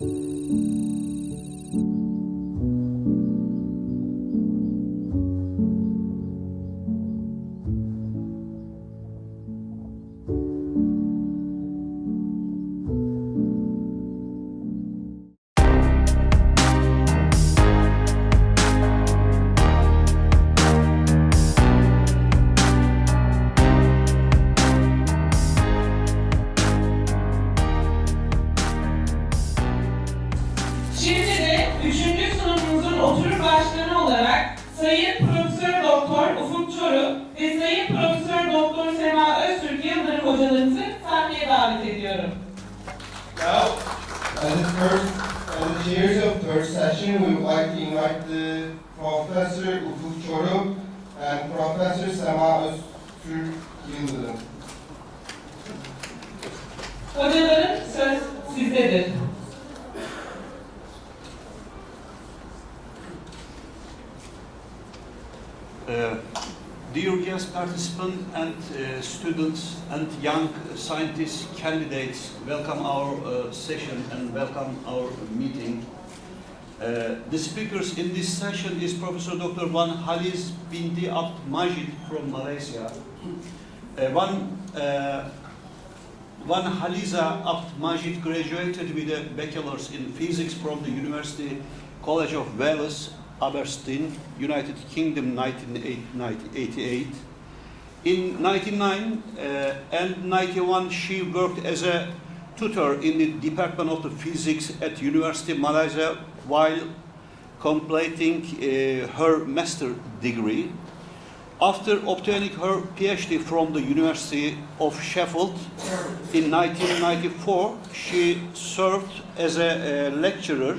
Oturum başkanı olarak Sayın Profesör Doktor Ufuk Çoruh ve Sayın Profesör Doktor Sema Öztürk Yıldırım hocalarımızı sahneye davet ediyorum. Now, as the chairs of third session, we would like to invite the Professor Ufuk Çoruh and Professor Sema Öztürk Yıldırım. Hocaların söz sizdedir. Dear guest participants and students and young scientist candidates, welcome our session and welcome our meeting. The speakers in this session is Professor Dr. Haliza Binti Majid from Malaysia. Haliza Majid graduated with a bachelor's in physics from the University College of Wales, Aberystwyth, United Kingdom, 1988. In 1999 and 91, she worked as a tutor in the Department of Physics at University of Malaysia while completing her master degree. After obtaining her PhD from the University of Sheffield in 1994, she served as a lecturer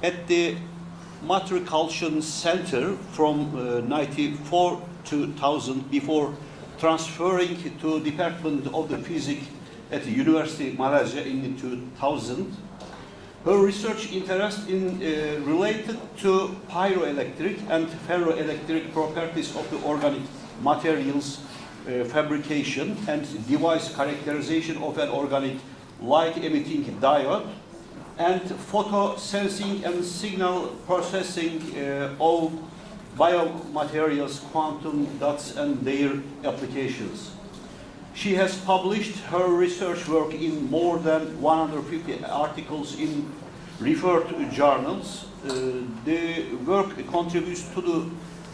at the Matriculation Center from 94 to 2000 before transferring to Department of the Physics at the University of Malaysia in 2000. Her research interest in related to pyroelectric and ferroelectric properties of the organic materials fabrication and device characterization of an organic light-emitting diode, and photo-sensing and signal processing of biomaterials, quantum dots, and their applications. She has published her research work in more than 150 articles in referred journals. The work contributes to the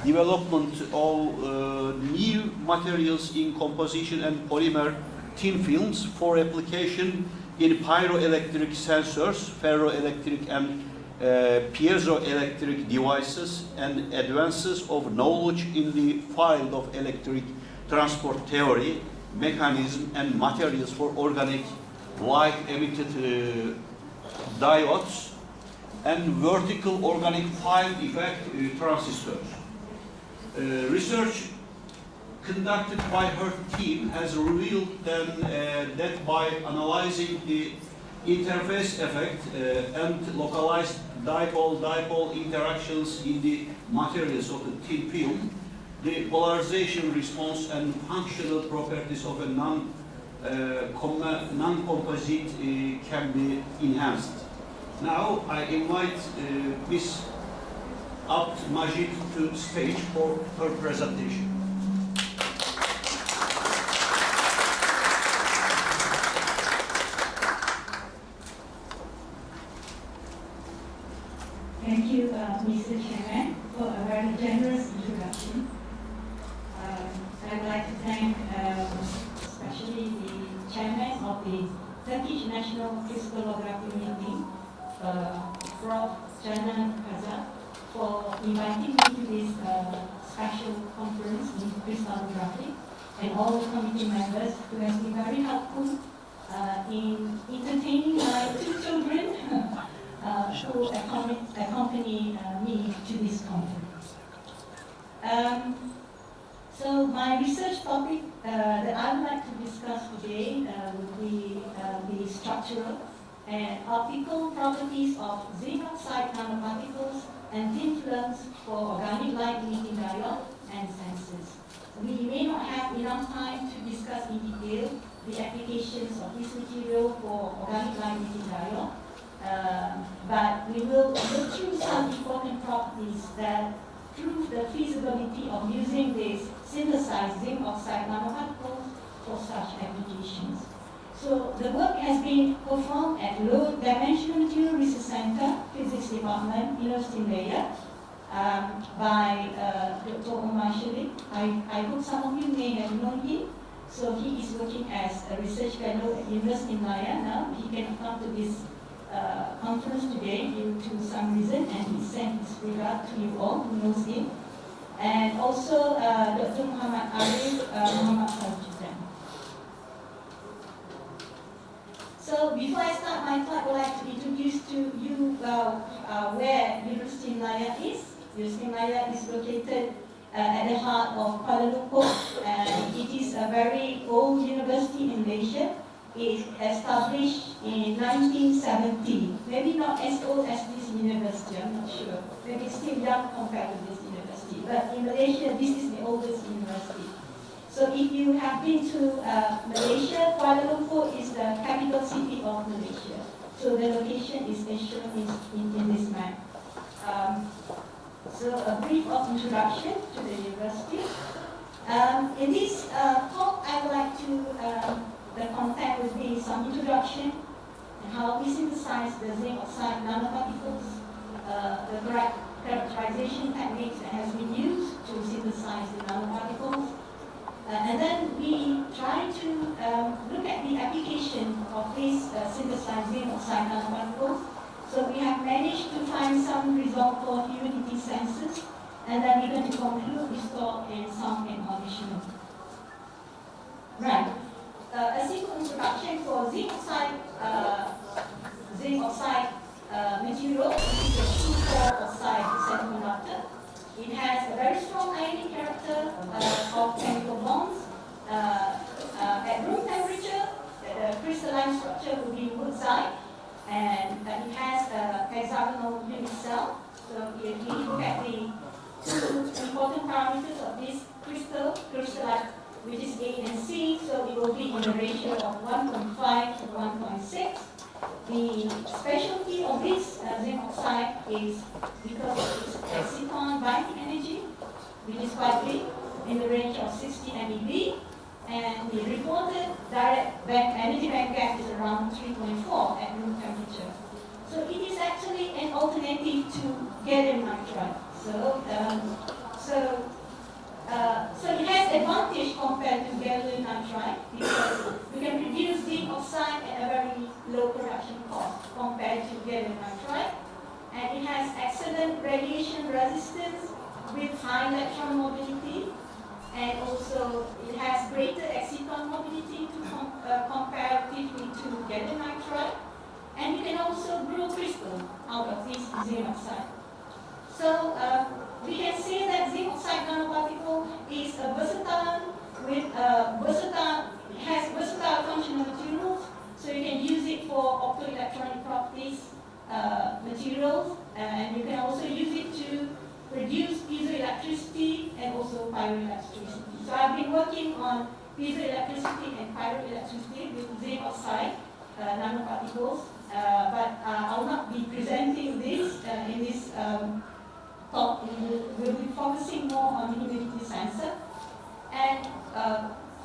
development of new materials in composition and polymer thin films for application in pyroelectric sensors, ferroelectric and piezoelectric devices, and advances of knowledge in the field of electric transport theory, mechanism, and materials for organic light-emitted diodes and vertical organic field effect transistors. Research conducted by her team has revealed that by analyzing the interface effect and localized dipole-dipole interactions in the materials of the thin film, the polarization response and functional properties of a non-composite can be enhanced. Now I invite Ms. Majid to stage for her presentation. Thank you, Mr. Chairman, for a very generous introduction. I would like to thank especially the Chairman of the Turkish National Crystallography Meeting, Prof. for inviting me to this special conference in crystallography, and all the committee members who have been very helpful in entertaining my two children who accompany me to this conference. So my research topic that I would like to discuss today would be the structural and optical properties of zinc oxide nanoparticles and thin films for organic light-emitting diode and sensors. We may not have enough time to discuss in detail the applications of this material for organic light-emitting diode, will go through some important properties that prove the feasibility of using these synthesized zinc oxide nanoparticles for such applications. So the work has been performed at Low Dimensional Material Research Center, Physics Department, University of Malaya, by Dr. Omar Sharif. I hope some of you may have known him. So he is working as a research fellow at University of Malaya now. He cannot come to this conference today due to some reason, and he sent his regard to you all who knows him. And also Dr. Muhammad Arif Muhammad Saljudan. So before I start my talk, I would like to introduce to you where University of Malaya is. University of Malaya is located at the heart of Kuala Lumpur, and it is a very old university in Malaysia. It established in 1970. Maybe not as old as this university, I'm not sure. Maybe still young compared to this university. But in Malaysia, this is the oldest university. So if you have been to Malaysia, Kuala Lumpur is the capital city of Malaysia. So the location is shown in this map. So a brief of introduction to the university. In this talk, I would like to, the content will be some introduction and how we synthesize the zinc oxide nanoparticles, the correct characterization techniques that has been used to synthesize the nanoparticles. And then we try to look at the application of these synthesized zinc oxide nanoparticles. So we have managed to find some result for humidity sensors, and then we're going to conclude this talk in some additional. Right. A simple introduction for zinc oxide material. This is a 2,4 oxide semiconductor. It has a very strong ionic character of chemical bonds. At room temperature, the crystalline structure will be woodside, and it has a hexagonal unit cell. So if we look at the two important parameters of this crystalline, which is A and C, so it will be in the ratio of 1.5 to 1.6. The specialty of this zinc oxide is because of its exciton binding energy, which is quite big, in the range of 60 MeV, and the reported direct energy band gap is around 3.4 at room temperature. So it is actually an alternative to gallium nitride. So it has advantage compared to gallium nitride because we can produce zinc oxide at a very low production cost compared to gallium nitride, and it has excellent radiation resistance with high electron mobility, and also it has greater exciton mobility comparatively to gallium nitride, and you can also grow crystal out of this zinc oxide. So we can say that zinc oxide nanoparticle is a versatile has versatile functional materials, so you can use it for optoelectronic properties materials, and you can also use it to produce piezoelectricity and also pyroelectricity. So I've been working on piezoelectricity and pyroelectricity with zinc oxide nanoparticles, but I will not be presenting this in this talk. We'll be focusing more on the humidity sensor. And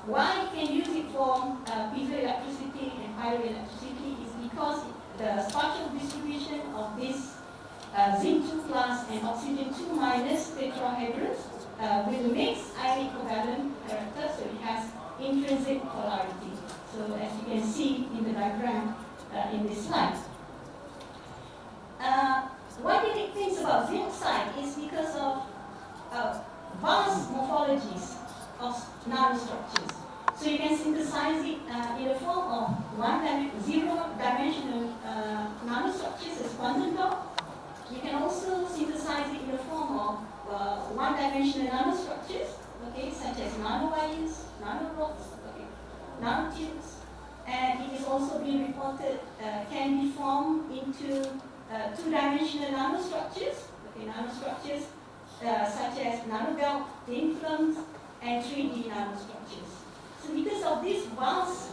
why you can use it for piezoelectricity and pyroelectricity is because the spatial distribution of this zinc 2 plus and oxygen 2 minus tetrahedrons will mix ionic covalent character, so it has intrinsic polarity. So as you can see in the diagram in this slide. One unique thing about zinc oxide is because of vast morphologies of nanostructures. So you can synthesize it in the form of zero-dimensional nanostructures as quantum dot. You can also synthesize it in the form of one-dimensional nanostructures, okay, such as nanowires, nanorods, okay, nanotubes, and it is also being reported can be formed into two-dimensional nanostructures, okay, nanostructures such as nanobelt, thin films, and 3D nanostructures. So because of these vast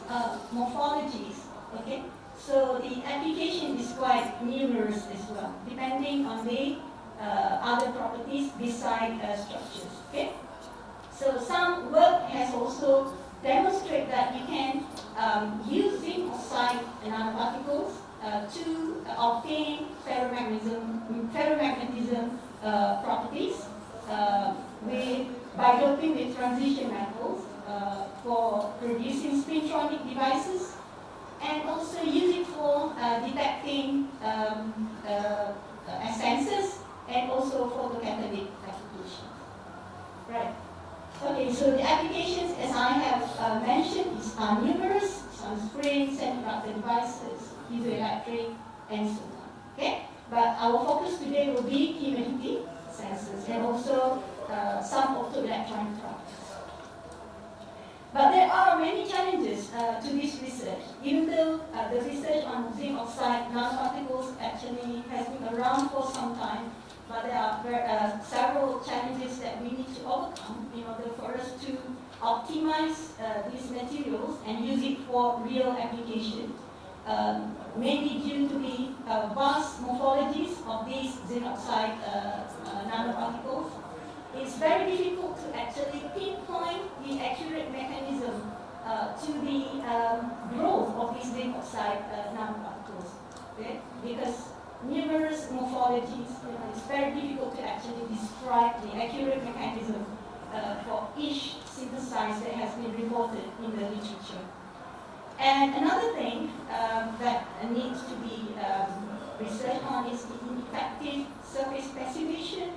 morphologies, okay, So the application is quite numerous as well, depending on the other properties beside structures. Okay? So some work has also demonstrated that you can use zinc oxide nanoparticles to obtain ferromagnetism properties by doping with transition metals for producing spintronic devices, and also use it for detecting sensors and also photocatalytic applications. Right. Okay, so the applications, as I have mentioned, are numerous: sunscreen, semiconductor devices, piezoelectric, and so on. Okay, but our focus today will be humidity sensors and also some optoelectronic products. But there are many challenges to this research. Even though the research on zinc oxide nanoparticles actually has been around for some time, but there are several challenges that we need to overcome in order for us to optimize these materials and use it for real application, mainly due to the vast morphologies of these zinc oxide nanoparticles. It's very difficult to actually pinpoint the accurate mechanism to the growth of these zinc oxide nanoparticles, okay? Because numerous morphologies, it's very difficult to actually describe the accurate mechanism for each synthesize that has been reported in the literature. And another thing that needs to be researched on is the ineffective surface passivation,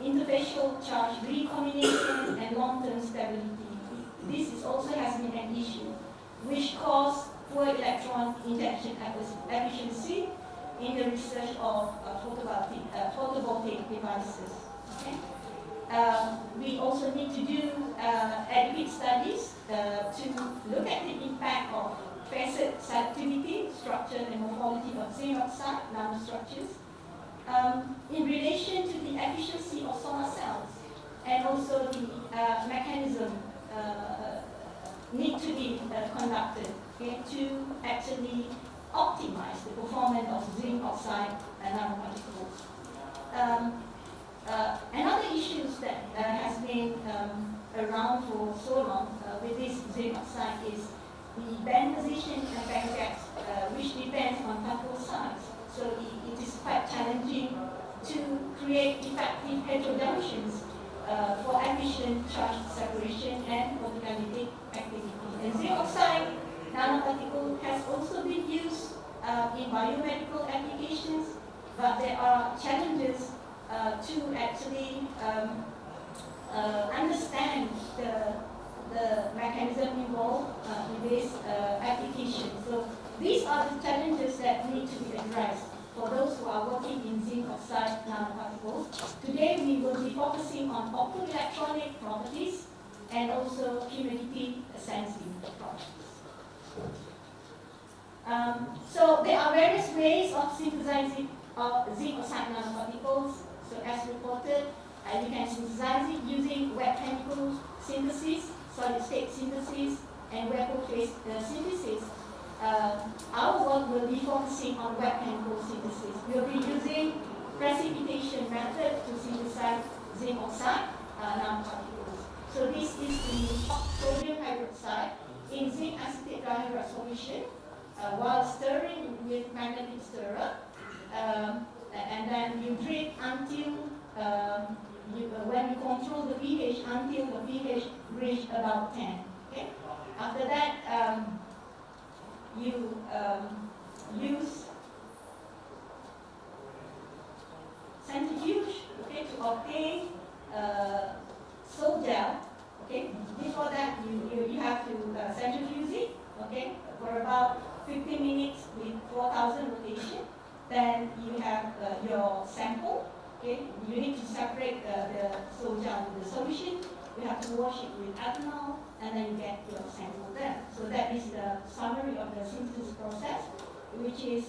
interfacial charge recombination, and long-term stability. This also has been an issue, which caused poor electron injection efficiency in the research of photovoltaic devices. Okay? We also need to do adequate studies to look at the impact of facet selectivity, structure, and morphology of zinc oxide nanostructures in relation to the efficiency of solar cells, and also the mechanism need to be conducted, okay, to actually optimize the performance of zinc oxide nanoparticles. Another issue that has been around for so long with this zinc oxide is the band position and band gaps, which depends on particle size. So it is quite challenging to create effective heterojunctions for efficient charge separation and photocatalytic activity. And zinc oxide nanoparticle has also been used in biomedical applications, but there are challenges to actually understand the mechanism involved in this application. So these are the challenges that need to be addressed for those who are working in zinc oxide nanoparticles. Today we will be focusing on optoelectronic properties and also humidity sensing properties. So there are various ways of synthesizing zinc oxide nanoparticles. So as reported, you can synthesize it using wet chemical synthesis, solid state synthesis, and vapor phase synthesis. Our work will be focusing on wet chemical synthesis. We'll be using precipitation method to synthesize zinc oxide nanoparticles. So this is the sodium hydroxide in zinc acetate dihydride solution while stirring with magnetic stirrer. And then you drip until, when you control the pH, until the pH reach about 10. Okay? After that, you use centrifuge, okay, to obtain salt gel. Okay? Before that, you have to centrifuge it, okay, for about 15 minutes with 4,000 rotation. Then you have your sample. Okay, you need to separate the salt gel with the solution. You have to wash it with ethanol, and then you get your sample there. So that is the summary of the synthesis process, which is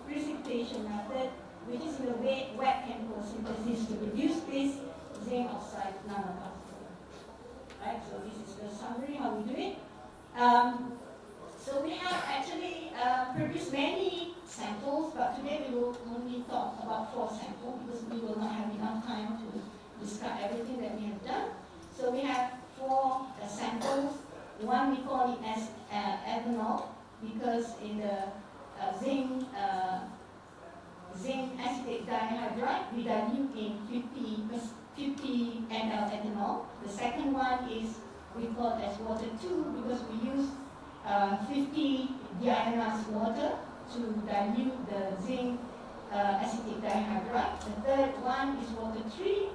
precipitation method, which is in a wet chemical synthesis to produce this zinc oxide nanoparticle. Right. So this is the summary how we do it. So we have actually produced many samples, but today we will only talk about 4 samples because we will not have enough time to describe everything that we have done. So we have 4 samples. One we call it as ethanol because in the zinc acetate dihydride we dilute in 50 ml ethanol. The second one is we call as water 2 because we use 50 deionized water to dilute the zinc acetate dihydride. The third one is water 3.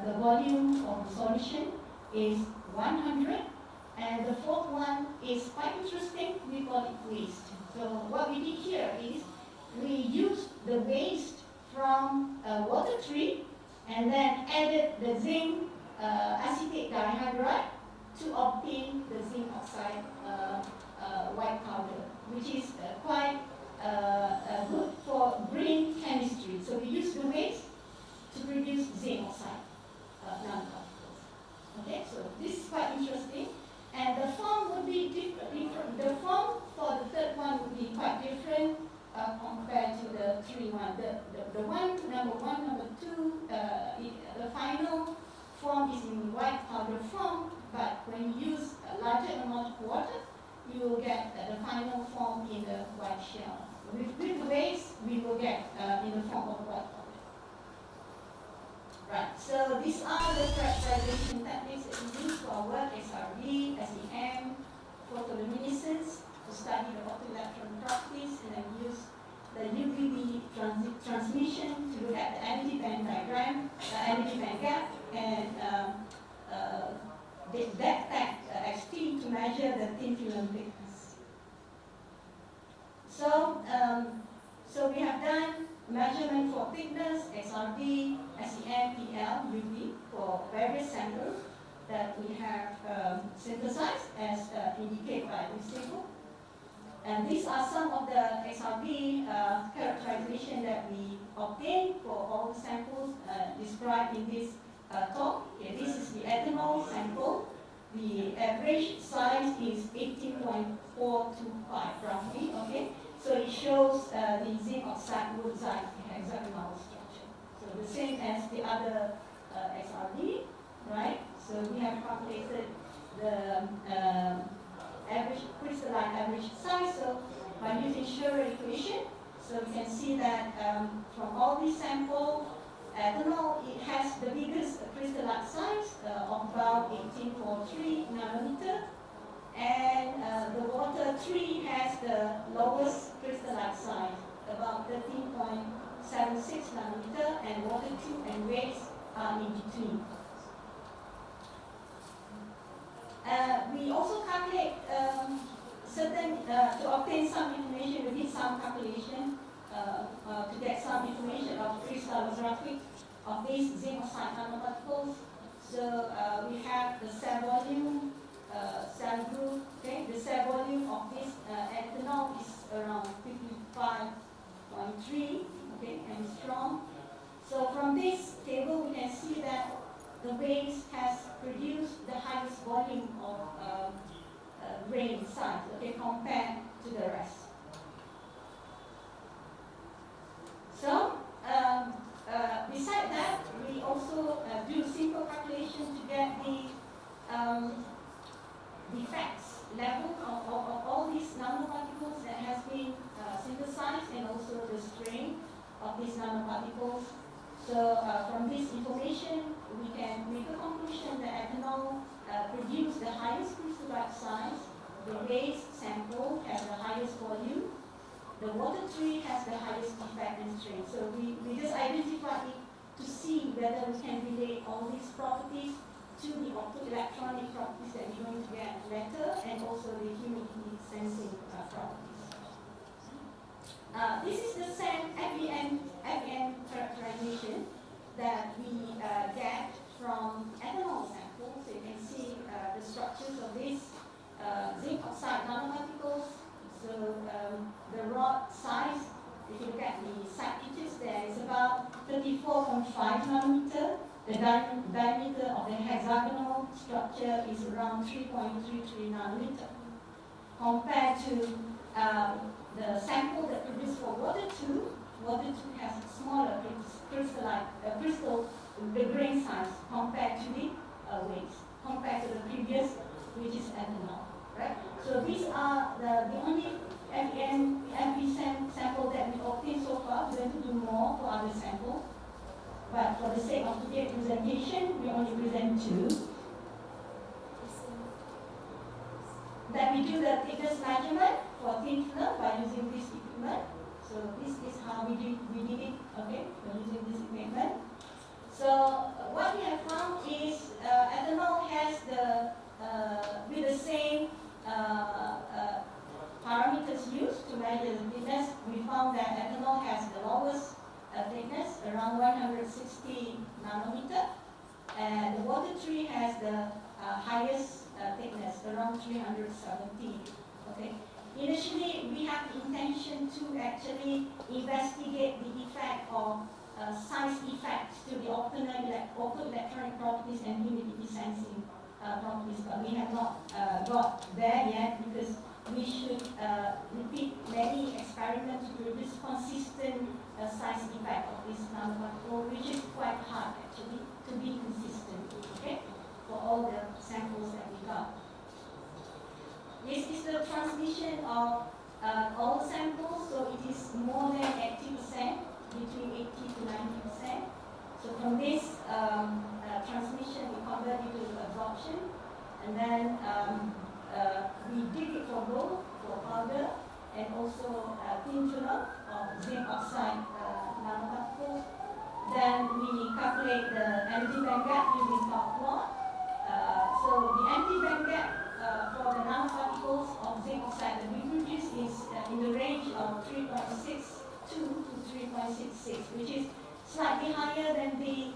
The volume of the solution is 100. And the fourth one is quite interesting. We call it waste. So what we did here is we used the waste from water 3 and then added the zinc acetate dihydride to obtain the zinc oxide white powder, which is quite good for green chemistry. So we use the waste to produce zinc oxide nanoparticles. Okay, so this is quite interesting. And the form would be different. The form for the third one would be quite different compared to the 3 one. The one, number 2, the final form is in white powder form, but when you use a larger amount of water, you will get the final form in the white shell. With the waste, we will get in the form of white powder. Right, so these are the characterization techniques that we use for our work: SRD, SEM, photoluminescence to study the photoelectron properties, and then use the UVB transmission to look at the energy band diagram, the energy band gap, and the depth XT to measure the thin film thickness. So we have done measurement for thickness, XRD, SEM, PL, UV for various samples that we have synthesized as indicated by this table. And these are some of the XRD characterization that we obtained for all the samples described in this talk. Okay, this is the ethanol sample. The average size is 18.425 roughly. Okay. So it shows the zinc oxide woodside hexagonal structure. So the same as the other XRD, right? So we have calculated the average crystalline average size. So by using Schur equation, so we can see that from all these samples, ethanol, it has the biggest crystalline size of about 1843 nanometer. And the water 3 has the lowest crystalline size, about 13.76 nanometer, and water 2 and waste are in between. We also calculate to obtain some information, we did some calculation to get some information of crystallographic of these zinc oxide nanoparticles. So we have the cell volume, cell group. Okay, the cell volume of this ethanol is around 55.3. Okay, and strong. So from this table, we can see that the waste has produced the highest volume of grain size. Okay, compared to the rest. So beside that, we also do simple calculation to get the defects level of all these nanoparticles that has been synthesized, and also the strain of these nanoparticles. So from this information, we can make a conclusion that ethanol produced the highest crystalline size, the waste sample has the highest volume, the water tree has the highest defect and strain. So we just identify it to see whether we can relate all these properties to the optoelectronic properties that we're going to get later, and also the humidity sensing properties. This is the same FEM characterization that we get from ethanol samples. So you can see the structures of these zinc oxide nanoparticles. So the rod size, if you look at the side pitches there, is about 34.5 nanometer. The diameter of the hexagonal structure is around 3.33 nanometer. compared to the sample that produced for water 2. Water 2 has smaller crystal the grain size compared to the weights, compared to the previous, which is ethanol, right? So these are the only FE sample that we obtained so far. We're going to do more for other samples, but for the sake of today's presentation, we only present 2. Then we do the thickness measurement for thin film by using this equipment. So this is how we did it, okay, by using this equipment. So what we have found is ethanol has with the same parameters used to measure the thickness. We found that ethanol has the lowest thickness, around 160 nanometer, and the water 3 has the highest thickness, around 370. Okay. Initially, we have the intention to actually investigate the effect of size effects to the optoelectronic properties and humidity sensing properties, but we have not got there yet because we should repeat many experiments to produce consistent size effect of this nanoparticle, which is quite hard actually to be consistent, okay, for all the samples that we got. This is the transmission of all the samples, so it is more than 80%, between 80 to 90%. So from this transmission, we convert it to absorption, and then we did it for gold, for powder, and also thin film of zinc oxide nanoparticles. Then we calculate the energy band gap using dot plot. So the energy band gap for the nanoparticles of zinc oxide that we produce is in the range of 3.62 to 3.66, which is slightly higher than the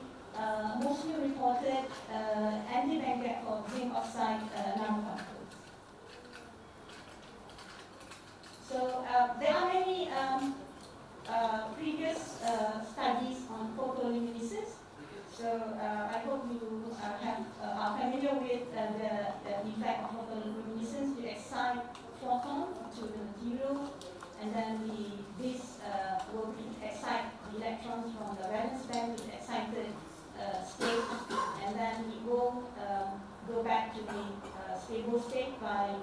mostly reported energy band gap for zinc oxide nanoparticles. So there are many previous studies on photoluminescence. So I hope you are familiar with the effect of photoluminescence to excite photon to the material, and then this will excite the electrons from the valence band to the excited state, and then it will go back to the stable state by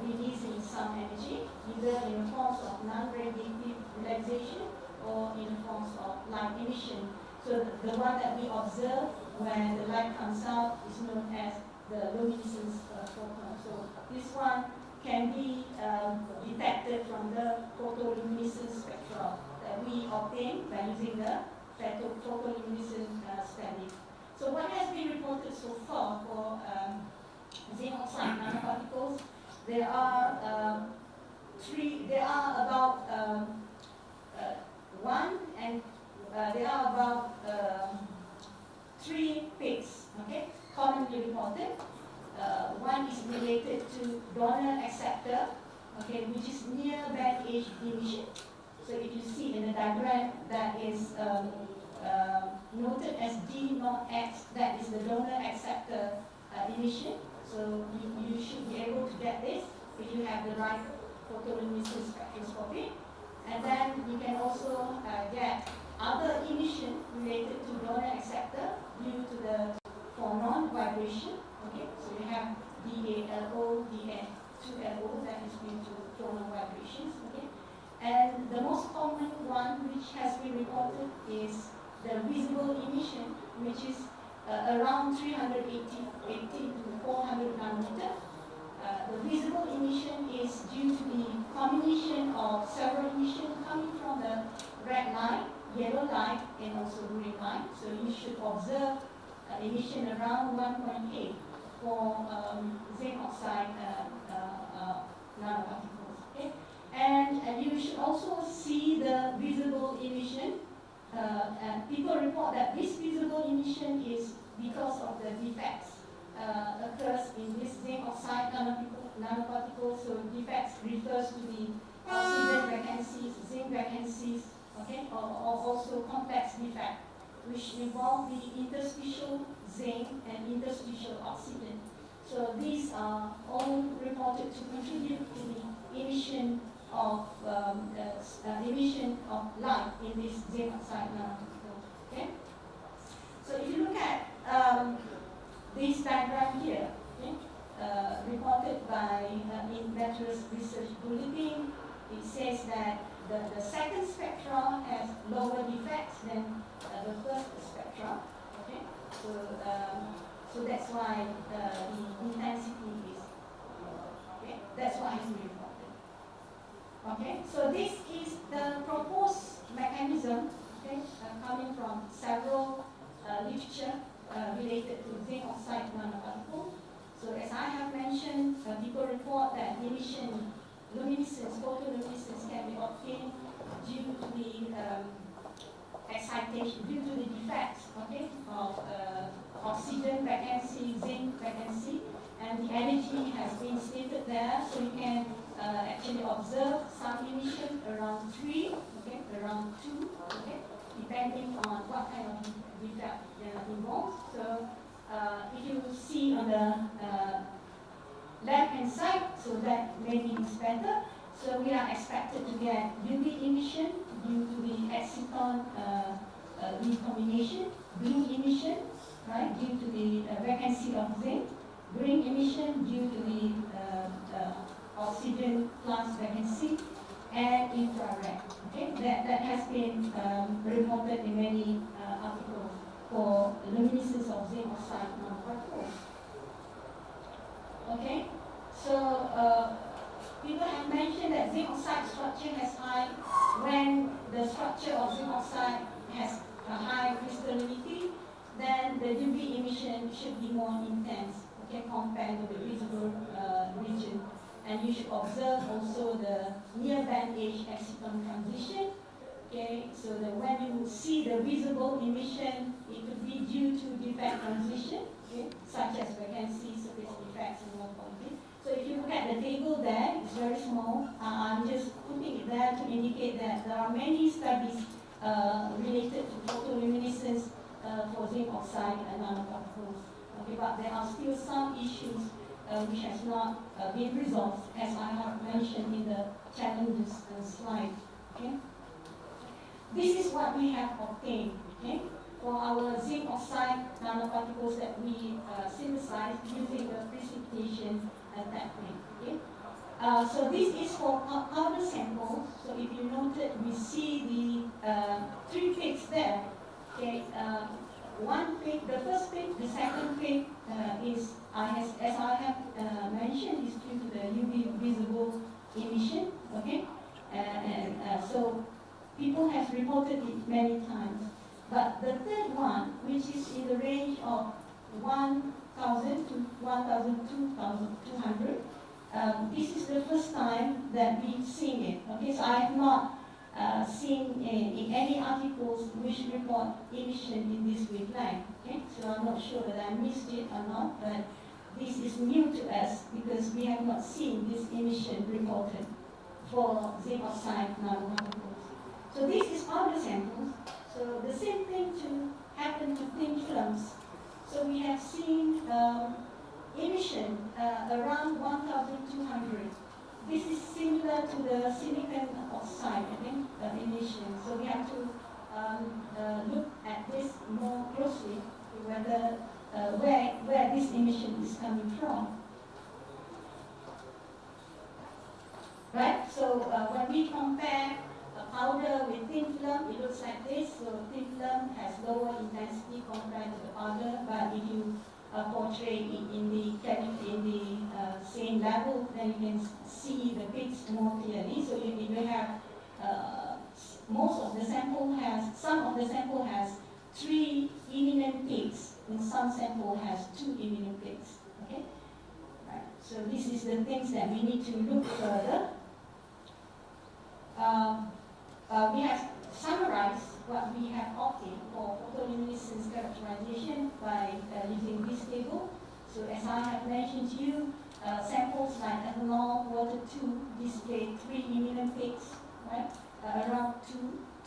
releasing some energy, either in the forms of non-radiative relaxation or in the forms of light emission. So the one that we observe when the light comes out is known as the luminescence photon. So this one can be detected from the photoluminescence spectrum that we obtain by using the photoluminescence study. So what has been reported so far for zinc oxide nanoparticles? There are about 3 peaks, okay, commonly reported. One is related to donor acceptor, okay, which is near band edge emission. So if you see in the diagram, that is noted as D0X, that is the donor acceptor emission. So you should be able to get this if you have the right photoluminescence spectroscopy. And then you can also get other emission related to donor acceptor due to the phonon vibration. Okay, so you have DALO, DN2LO, that is due to phonon vibrations. Okay, and the most common one which has been reported is the visible emission, which is around 380 to 400 nanometer. The visible emission is due to the combination of several emissions coming from the red light, yellow light, and also green light. So you should observe emission around 1.8 for zinc oxide nanoparticles. Okay? And you should also see the visible emission. And people report that this visible emission is because of the defects occurs in this zinc oxide nanoparticles. So defects refers to the oxygen vacancies, zinc vacancies, okay, or also complex defect, which involve the interstitial zinc and interstitial oxygen. So these are all reported to contribute to the emission of light in this zinc oxide nanoparticle. Okay? So if you look at this diagram here, okay, reported by in Meteor's Research Bulletin, it says that the second spectra has lower defects than the first spectra. Okay, so that's why the intensity is okay. That's why it's reported. Okay, so this is the proposed mechanism. Okay, coming from several literature related to zinc oxide nanoparticle. So as I have mentioned, people report that emission luminescence, photoluminescence can be obtained due to the excitation, due to the defects, okay, of oxygen vacancy, zinc vacancy, and the energy has been stated there, so you can actually observe some emission around 3, okay, around 2, okay, depending on what kind of defect involved. So if you see on the left-hand side, so that maybe is better. So we are expected to get UV emission due to the exciton recombination, blue emission, right, due to the vacancy of zinc, green emission due to the oxygen plus vacancy, and infrared. Okay, that has been reported in many articles for luminescence of zinc oxide nanoparticles. Okay, so people have mentioned that zinc oxide structure has high, when the structure of zinc oxide has a high crystallinity, then the UV emission should be more intense, okay, compared to the visible region. And you should observe also the near band age exciton transition. Okay, so that when you see the visible emission, it could be due to defect transition, okay, such as vacancy, surface defects, and morphology. So if you look at the table there, it's very small. I'm just putting it there to indicate that there are many studies related to photoluminescence for zinc oxide and nanoparticles. Okay, but there are still some issues which has not been resolved, as I have mentioned in the challenges slide. Okay. This is what we have obtained, okay, for our zinc oxide nanoparticles that we synthesize using the precipitation technique. Okay. So this is for powder samples. So if you noted, we see the 3 peaks there. Okay, one peak, the first peak, the second peak is, as I have mentioned, is due to the UV visible emission. Okay, so people have reported it many times. But the third one, which is in the range of 1,000 to 1,200, this is the first time that we've seen it. Okay, so I have not seen in any articles which report emission in this wavelength. Okay, so I'm not sure that I missed it or not, but this is new to us because we have not seen this emission reported for zinc oxide nanoparticles. So this is powder samples. So the same thing to happen to thin films. So we have seen emission around 1,200. This is similar to the silicon oxide, I think, emission. So we have to look at this more closely, whether where this emission is coming from. Right. So when we compare powder with thin film, it looks like this. So thin film has lower intensity compared to the powder, but if you portray it in the same level, then you can see the peaks more clearly. So you have most of the sample has, some of the sample has 3 imminent peaks, and some sample has 2 imminent peaks. Okay, right. So this is the things that we need to look further. We have summarized what we have obtained for photoluminescence characterization by using this table. So as I have mentioned to you, samples like ethanol, water 2 display 3 imminent peaks, right? Around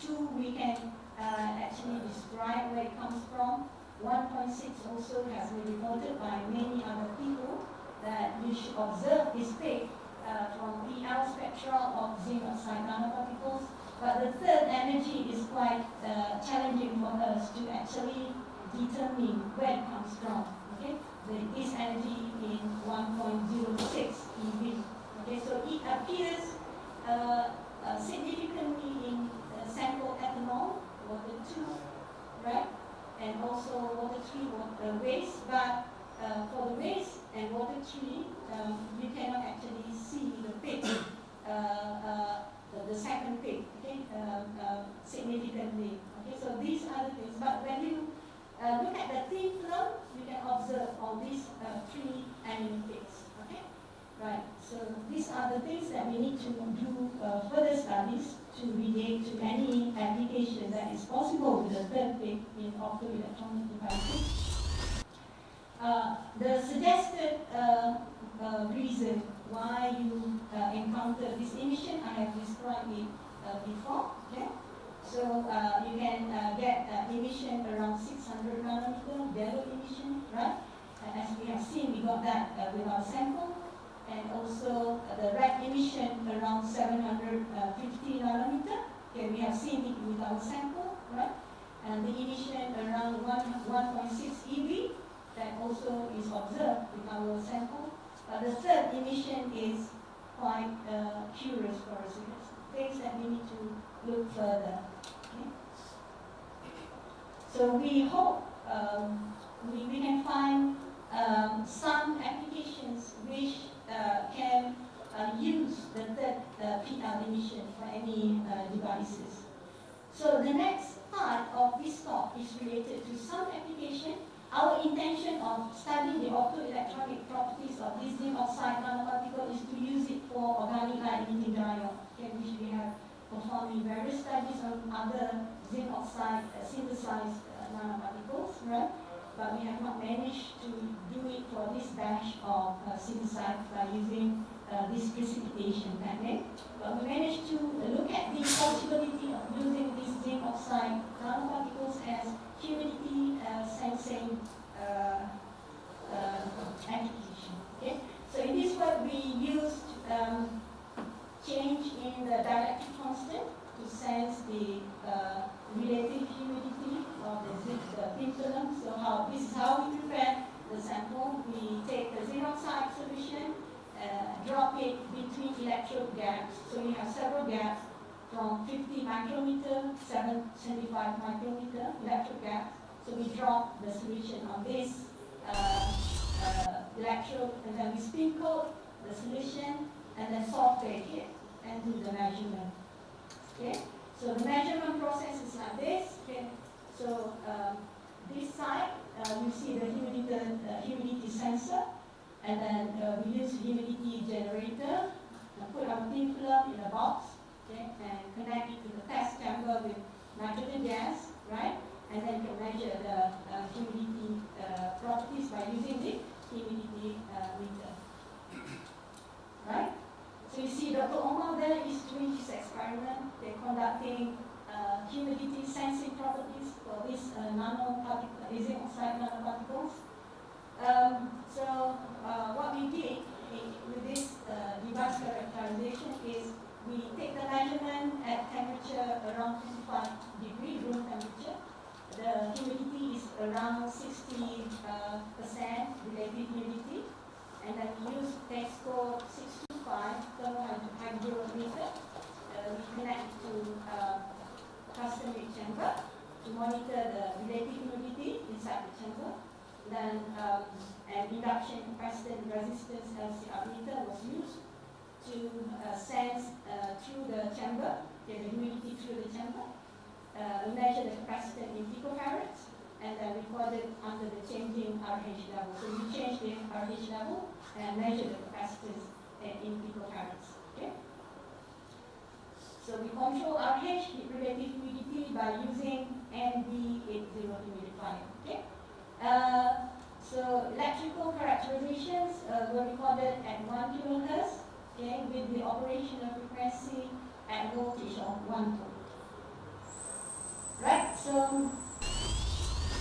2 we can actually describe where it comes from. 1.6 also has been reported by many other people. that you should observe this peak from PL spectra of zinc oxide nanoparticles. But the third energy is quite challenging for us to actually determine where it comes from. Okay, this energy in 1.06 eV. Okay, so it appears significantly in sample ethanol, water 2, right? And also water 3 waste, but for the waste and water 3, you cannot actually see the peak, the second peak, okay, significantly. Okay, so these are the things. But when you look at the thin film, you can observe all these 3 enemy peaks. Okay, right. So these are the things that we need to do further studies to relate to any application that is possible with the third peak in optoelectronic devices. The suggested reason why you encounter this emission, I have described it before. Okay, so you can get emission around 600 nanometer, yellow emission, right? As we have seen, we got that with our sample, and also the red emission around 750 nanometer. Okay, we have seen it with our sample, right? And the emission around 1.6 eV. That also is observed with our sample. The third emission is quite curious for us. Things that we need to look further. Okay? So we hope we can find some applications which can use the third PL emission for any devices. So the next part of this talk is related to some application. Our intention of studying the optoelectronic properties of this zinc oxide nanoparticle is to use it for organic light emitting diode, okay, which we have performed in various studies on other zinc oxide synthesized nanoparticles, right? But we have not managed to do it for this batch of synthesized by using this precipitation technique. But we managed to look at the possibility of using these zinc oxide nanoparticles as humidity sensing application. Okay? So in this work we used change in the dielectric constant to sense the relative humidity of the thin film. So this is how we prepare the sample. We take the zinc oxide solution, drop it between electrode gaps. So we have several gaps from 50 micrometer, 75 micrometer electrode gaps. So we drop the solution on this electrode, and then we spin coat the solution, and then soft bake it and do the measurement. Okay. So the measurement process is like this. Okay. So this side you see the humidity sensor, and then we use humidity generator. Put our thin film in a box. Okay, and connect it to the test chamber with nitrogen gas, right? And then you can measure the humidity properties by using the humidity meter, right? So you see Dr. Omar there is doing his experiment. They're conducting humidity sensing properties for these nanoparticles, zinc oxide nanoparticles. So what we did with this device characterization is we take the measurement at temperature around 25 degrees room temperature. The humidity is around 60% relative humidity, and then we use test code 625 thermal hygrometer. We connect to custom-made chamber to monitor the relative humidity inside the chamber. Then an induction capacitance resistance LCR meter was used to sense through the chamber, the humidity through the chamber. We measure the capacitance in picofarads, and then recorded under the changing RH level. So we change the RH level and measure the capacitance in picofarads. Okay. So we control RH relative humidity by using ND80 humidifier. Okay. So electrical characterizations were recorded at 1 kHz, okay, with the operational frequency at voltage of 1 volt. Right, so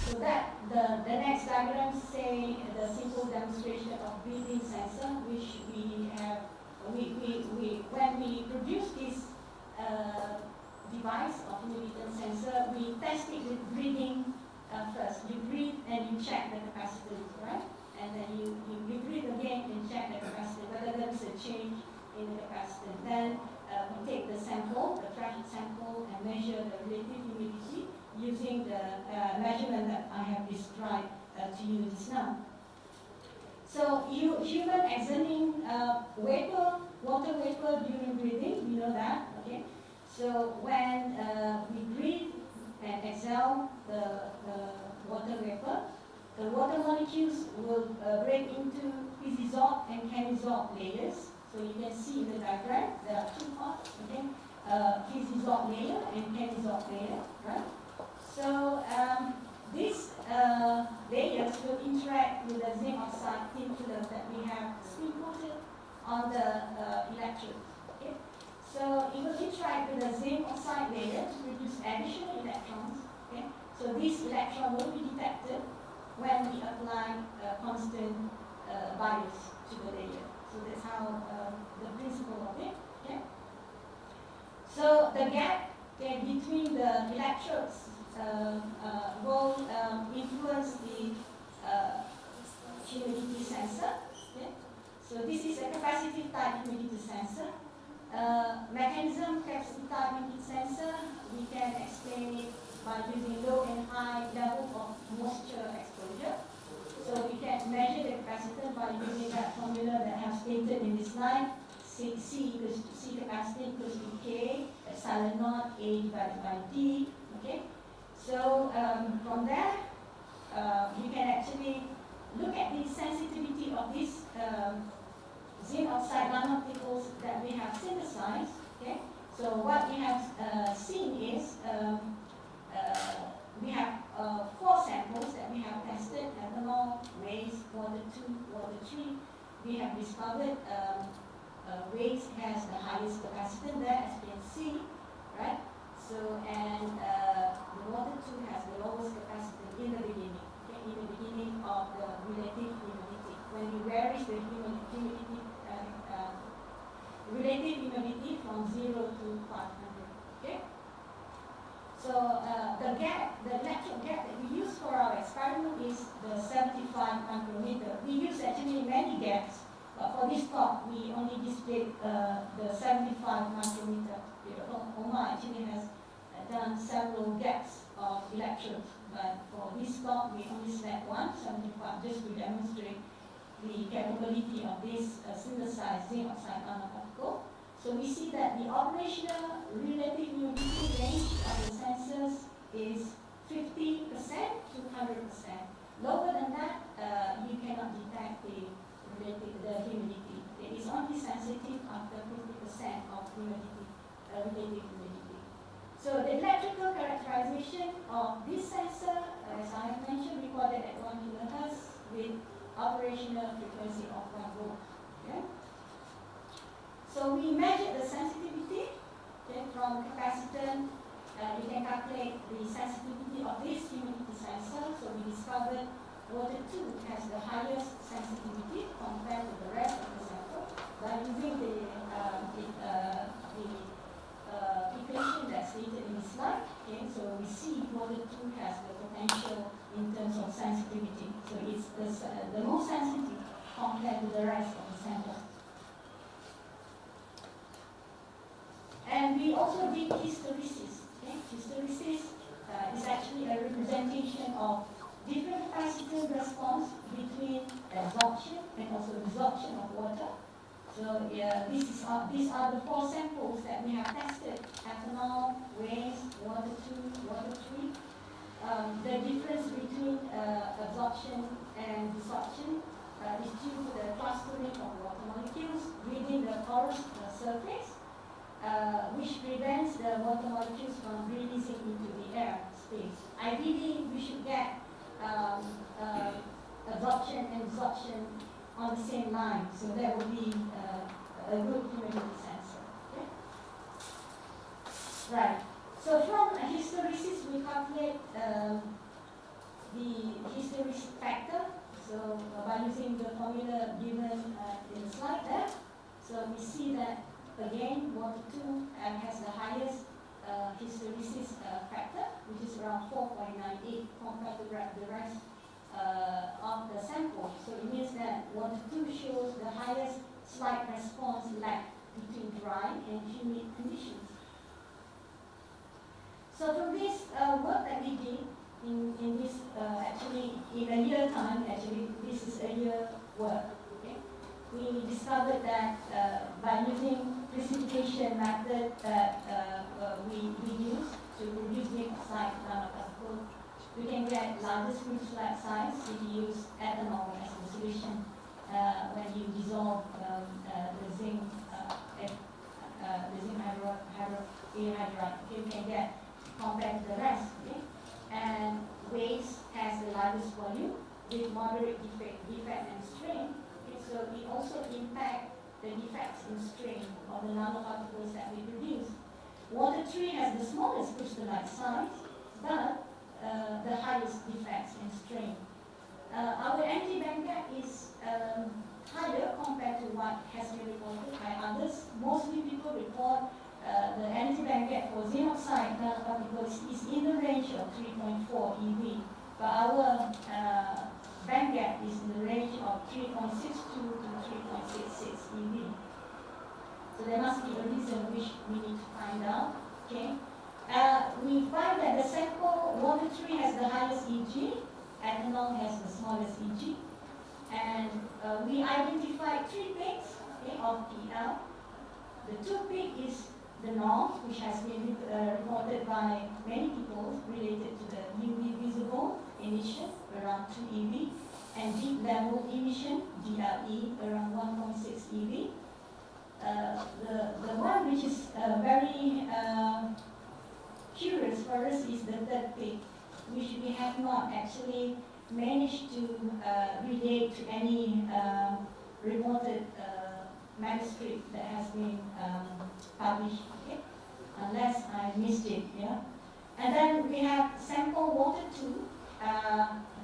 So that the next diagram say the simple demonstration of breathing sensor, which we have. When we produce this device of humidity sensor, we test it with breathing first. You breathe and you check the capacitance, right? And then you breathe again and check the capacitance, whether there is a change in the capacitance. Then we take the sample, the pressure sample, and measure the relative humidity using the measurement that I have described to you just now. So human exhaling water vapor during breathing, we know that, okay? So when we breathe and exhale the water vapor, the water molecules will break into physisorb and chemisorb layers. So you can see in the diagram, there are two parts, okay? Physisorb layer and chemisorb layer, right? So these layers will interact with the zinc oxide thin film that we have spin coated on the electrode. Okay? So it will interact with the zinc oxide layer to produce additional electrons. Okay? So this electron will be detected when we apply constant bias to the layer. So that's how the principle of it. Okay? So the gap between the electrodes will influence the humidity sensor. Okay? So this is a capacitive type humidity sensor. Mechanism capacitive type humidity sensor, we can explain it by using low and high level of moisture exposure. So we can measure the capacitance by using that formula that I have stated in this slide. C equals to C capacity equals to K, epsilon naught A divided by D. Okay? So from there, we can actually look at the sensitivity of these zinc oxide nanoparticles that we have synthesized. Okay? So what we have seen is we have 4 samples that we have tested: ethanol, waste, water 2, water 3. We have discovered waste has the highest capacitance there, as you can see, right? So, and the water 2 has the lowest capacitance in the beginning, okay? In the beginning of the relative humidity. When we vary the humidity, relative humidity from 0 to 500, okay? So the gap, the electron gap that we use for our experiment is the 75 micrometer. We use actually many gaps, but for this talk we only displayed the 75 micrometer. Omar actually has done several gaps of electrodes, but for this talk we only select one, 75, just to demonstrate the capability of this synthesized zinc oxide nanoparticle. So we see that the operational relative humidity range of the sensors is 50% to 100%. Lower than that, you cannot detect the humidity. It is only sensitive after 50% of humidity, relative humidity. So the electrical characterization of this sensor, as I have mentioned, recorded at 1 kHz with operational frequency of 1 volt. Okay? So we measured the sensitivity, okay, from capacitance. You can calculate the sensitivity of this humidity sensor. So we discovered water 2 has the highest sensitivity compared to the rest of the sample by using the equation that's stated in the slide. Okay, so we see water 2 has the potential in terms of sensitivity. So it's the most sensitive compared to the rest of the sample. And we also did hysteresis. Okay? Hysteresis is actually a representation of different capacitive response between absorption and also resorption of water. So these are the 4 samples that we have tested: ethanol, waste, water 2, water 3. The difference between absorption and resorption is due to the clustering of water molecules within the porous surface, which prevents the water molecules from releasing into the air space. Ideally, we should get absorption and resorption on the same line, so that would be a good humidity sensor. Okay? Right. So from hysteresis, we calculate the hysteresis factor. So by using the formula given in the slide there, so we see that again water 2 has the highest hysteresis factor, which is around 4.98 compared to the rest of the sample. So it means that water 2 shows the highest slight response lag between dry and humid conditions. So from this work that we did in this, actually in a year time, actually this is a year work, okay? We discovered that by using precipitation method that we use to reduce zinc oxide nanoparticles, we can get larger crystalline size if you use ethanol as a solution when you dissolve the zinc hydride. You can get compared to the rest, okay? And waste has the largest volume with moderate defect and strain. Okay? So it also impacts the defects in strain of the nanoparticles that we produce. Water 3 has the smallest crystalline size, but the highest defects in strain. Our anti-band gap is higher compared to what has been reported by others. Mostly people report the anti-band gap for zinc oxide nanoparticles is in the range of 3.4 eV, but our band gap is in the range of 3.62 to 3.66 eV. So there must be a reason which we need to find out. Okay, we find that the sample water 3 has the highest EG, ethanol has the smallest EG, and we identified 3 peaks, okay, of PL. The 2 peak is the norm, which has been reported by many people related to the UV visible emission around 2 eV and deep level emission DLE around 1.6 eV. The one which is very curious for us is the 3rd peak, which we have not actually managed to relate to any reported manuscript that has been published, okay? Unless I missed it, yeah? And then we have sample water 2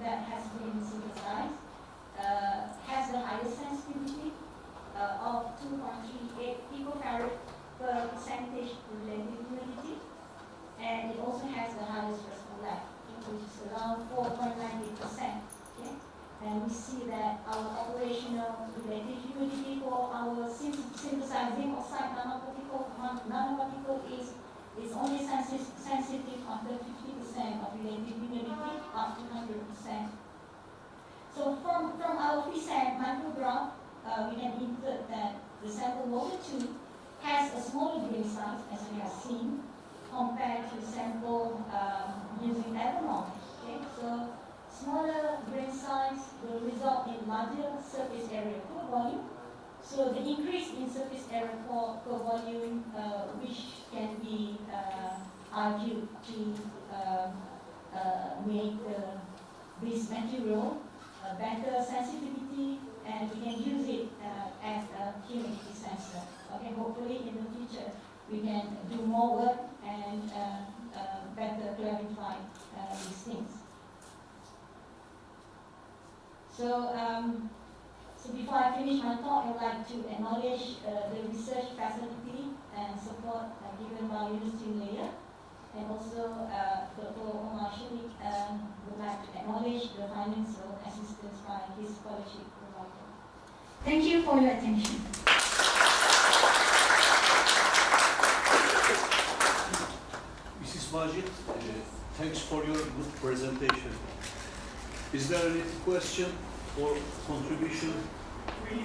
that has been synthesized, has the highest sensitivity of 2.38 picofarad per percentage relative humidity, and it also has the highest response lag, which is around 4.98%, okay? And we see that our operational relative humidity for our synthesized zinc oxide nanoparticle is only sensitive after 50% of relative humidity up to 100%. So from our FISAC micrograph, we can infer that the sample water 2 has a smaller grain size, as we have seen, compared to sample using ethanol. Okay, so smaller grain size will result in larger surface area per volume. So the increase in surface area per volume, which can be argued to make this material better sensitivity, and we can use it as a humidity sensor. Okay, hopefully in the future we can do more work and better clarify these things. So, so before I finish my talk, I would like to acknowledge the research facility and support given by University Layer, and also Dr. Omar Sharik would like to acknowledge the financial assistance by his scholarship provider. Thank you for your attention. Mrs. Majid, thanks for your good presentation. Is there any question or contribution? Thank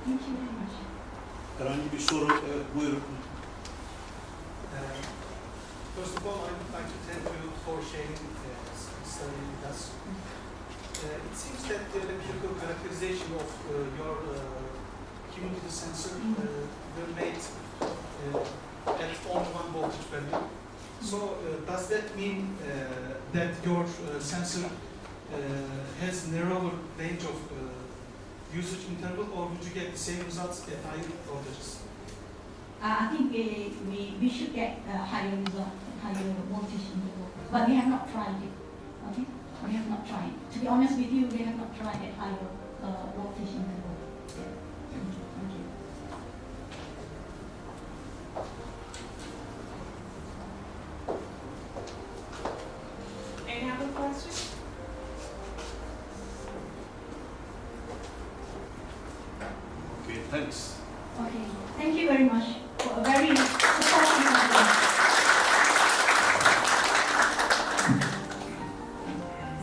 you very much. Herhangi bir soru, buyurun. First of all, I would like to thank you for sharing study with us. It seems that the electrical characterization of your humidity sensor were made at only 1 voltage value. So does that mean that your sensor has narrower range of usage interval, or would you get the same results at higher voltages? I think we should get higher result, higher voltage interval, but we have not tried it. Okay. We have not tried. To be honest with you, we have not tried at higher voltage interval. Yeah. Thank you. Thank you. Any other questions? Okay, thanks. Okay. Thank you very much for a very supportive audience.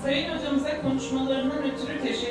Sayın hocamıza konuşmalarından ötürü teşekkür